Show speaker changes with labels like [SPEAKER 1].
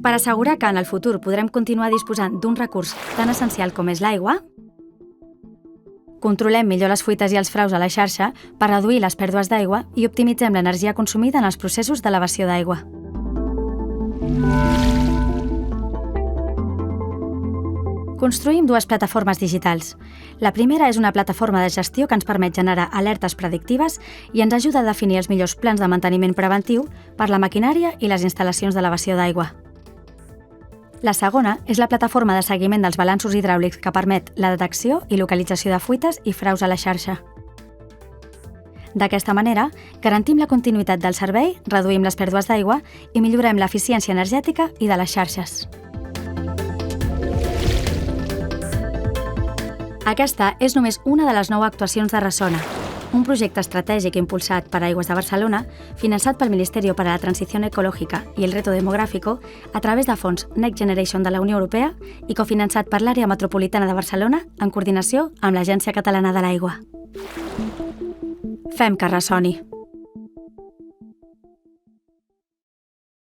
[SPEAKER 1] Per assegurar que en el futur podrem continuar disposant d'un recurs tan essencial com és l'aigua, controlem millor les fuites i els fraus a la xarxa per reduir les pèrdues d'aigua i optimitzem l'energia consumida en els processos d'elevació d'aigua. Construïm dues plataformes digitals. La primera és una plataforma de gestió que ens permet generar alertes predictives i ens ajuda a definir els millors plans de manteniment preventiu per la maquinària i les instal·lacions d'elevació d'aigua. La segona és la plataforma de seguiment dels balanços hidràulics que permet la detecció i localització de fuites i fraus a la xarxa. D'aquesta manera, garantim la continuïtat del servei, reduïm les pèrdues d'aigua i millorem l'eficiència energètica i de les xarxes. Aquesta és només una de les 9 actuacions de Resona, un projecte estratègic impulsat per Aigües de Barcelona, finançat pel Ministerio para la Transición Ecológica y el Reto Demográfico a través de fons Next Generation de la Unió Europea i cofinançat per l'Àrea Metropolitana de Barcelona en coordinació amb l'Agència Catalana de l'Aigua. Fem que ressoni.